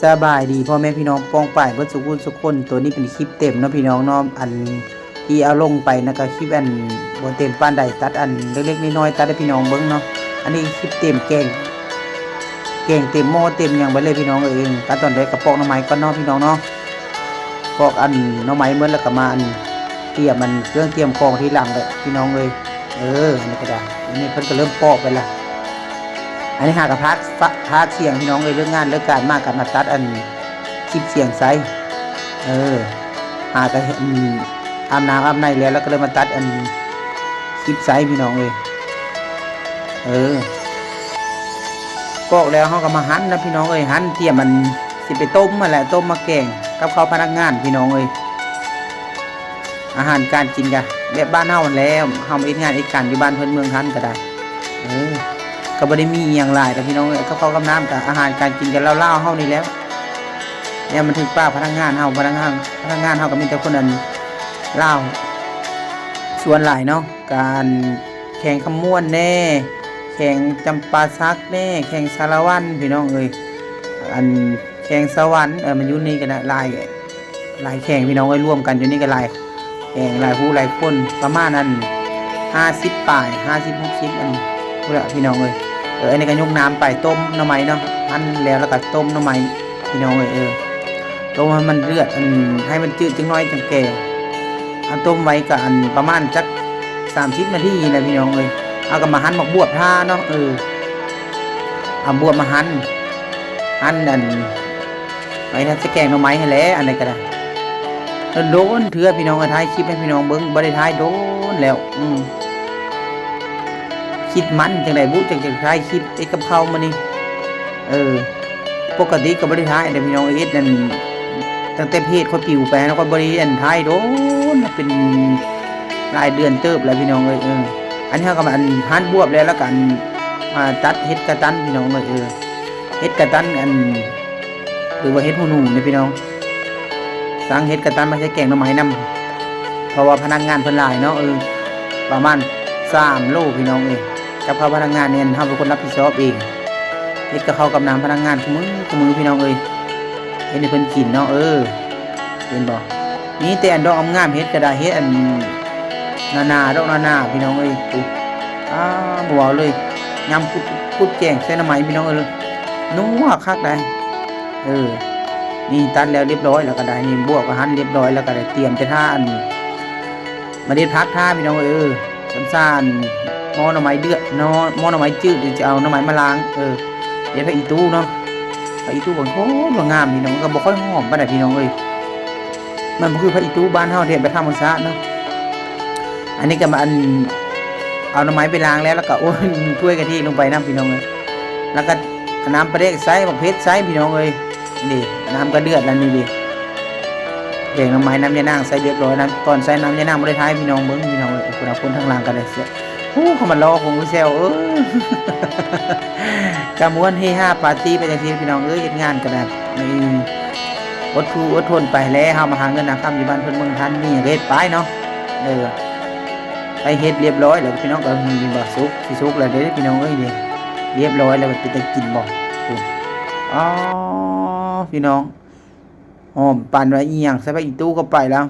สบายดีพ่อแม่พี่น้องป้องป่ายเบิดสุขุนสุขคนตัวนี้เป็นคลิปเต็มเนาะพี่น้องเนาะอันที่เอาลงไปนะก็คลิปอันบ่เต็มปานใดตัดอันเล็กๆน้อยๆตัดให้พี่น้องเบิ่งเนาะอันนี้คลิปเต็มแกงเต็มหม้อเต็มหยังไปเลยพี่น้องเองตัดตอนแรกกระปอกหน่อไม้ก่อนเนาะพี่น้องเนาะปอกอันหน่อไม้เหมือนแล้วก็มาอันเตรียมมันเครื่องเตรียมของที่หลังเลยพี่น้องเลยอันนี้ก็ได้อันนี้เพิ่นก็เริ่มปอกไปละอันนี้หากระพักเสียงพี่น้องเลยเรื่องงานเรื่องการมากกันมาตัดอันคลิปเสียงไซหากระอาบน้ำอาบในแล้วก็เลยมาตัดอันคลิปไซพี่น้องเลยปอกแล้วเขาก็มาหั่นนะพี่น้องเลยหั่นเตรียมมันสิไปต้มมาแหละต้มมาแกงกับเขาพนักงานพี่น้องเลยอาหารการกินกันแบบบ้านเฮาแล้วเฮาเอ็ดงานเอ็ดการอยู่บ้านเพิ่นเมืองทันก็ได้ก็บ่ได้มีอย่างหลายแต่พี่น้องกับเขากับน้ำกับอาหารการกินกันเล่าเฮานี่แล้วเนี่ยมันถึงป้าพนักงานเฮาพนักงานเฮาก็มีแต่คนนั้นเล่าส่วนหลายเนาะการแข่งขมวนแน่แข่งจำปาซักแน่แข่งสารวันพี่น้องอันแข่งสวรรค์มันอยู่นี่กันนะหลายแข่งพี่น้องร่วมกันอยู่นี่กันหลายแข่งหลายผู้หลายคนประมาณนั้น50 ป่าย50-60อันพูดละพี่น้องอันนี้ก็ยกน้ำไปต้มหน่อไม้เนาะหั่นแล้วก็ต้มหน่อไม้พี่น้องต้มให้มันเลือดให้มันจืดจังน้อยจังแก่ต้มไว้กับประมาณจัก30 นาทีนะพี่น้องเอาก็มาหั่นหมกบวบท่าเนาะเอาบวบมาหั่นไว้ถ้าจะแกงหน่อไม้ให้แล้วอันไหนก็ได้โดนเถื่อพี่น้องถ่ายคลิปให้พี่น้องเบิ้งบ่ได้ถ่ายโดนแล้วคิดมันจังไดบุจังถ่ายคลิปไอ้กับเขามานี่ปกติก็บ่ได้ถ่ายแต่พี่น้องเฮ็ดนั่นตั้งแต่เพจเขาปิวไปแล้วก็บ่ได้ถ่ายโดนเป็นหลายเดือนเติบแล้วพี่น้องอันนี้ก็มาหั่นบวบแล้วกันมาตัดเฮ็ดกระตันพี่น้องเฮ็ดกระตันหรือว่าเฮ็ดหูหนูนี่พี่น้องสั่งเฮ็ดกระตันมาใช้แกงหน่อไม้นำเพราะว่าพนักงานเพิ่นหลายเนาะประมาณ3 โลพี่น้องกับเขาพนักงานเนี่ยเฮาเป็นคนรับผิดชอบเองเฮ็ดกับเขากับน้ำพนักงานคุมือพี่น้องเฮ็ดให้เพิ่นกินเนาะเห็นบ่มีแต่อันดอกงามเฮ็ดก็ได้เฮ็ดนาดอกนาพี่น้องบ่เว้าเลยยำกุดแกงใส่หน่อไม้พี่น้องนัวคักได้นี่ตัดแล้วเรียบร้อยแล้วก็ได้นี่บวกก็หั่นเรียบร้อยแล้วก็ได้เตรียมจะท่ามาเด็ดพักท่าพี่น้องซ่านหม้อหน่อไม้เดือดเนาะหม้อหน่อไม้จืดจะเอาหน่อไม้มาล้างเดี๋ยวไปอีตู้เนาะไปอีตู้บางโคตรงามพี่น้องก็บ่ค่อยหอมปานใดพี่น้องมันคือพระอีตู้บ้านเฮาเฮ็ดไปธรรมชาติเนาะอันนี้ก็มาเอาหน่อไม้ไปล้างแล้วก็โอ้ยถ้วยกะทิลงไปน้ำพี่น้องแล้วก็น้ำปลาเด็กใส่บักเพชรใส่พี่น้องนี่น้ำก็เดือดแล้วนี่ดิแกงหน่อไม้น้ำยานางใส่เรียบร้อยนะก่อนใส่น้ำยานางบ่ได้ท้ายพี่น้องเบิ่งพี่น้องคนทางล่างก็ได้เสียเขามารอของแซวกะม่วนเฮฮาปาร์ตี้ไปจังซี่พี่น้องเฮ็ดงานกันแบบนี่อดทนไปแล้วเฮามาหาเงินหาค่ำอยู่บ้านเพิ่นเมืองทันนี่เฮ็ดไปเนาะไปเฮ็ดเรียบร้อยแล้วพี่น้องก็มีบ่สุกสิสุกแล้วเด้พี่น้องนี่เรียบร้อยแล้วมันเป็นตะกินบ่พี่น้องหอมปั่นไว้อีหยังใส่ไปอีตู้ก็ไปแล้ว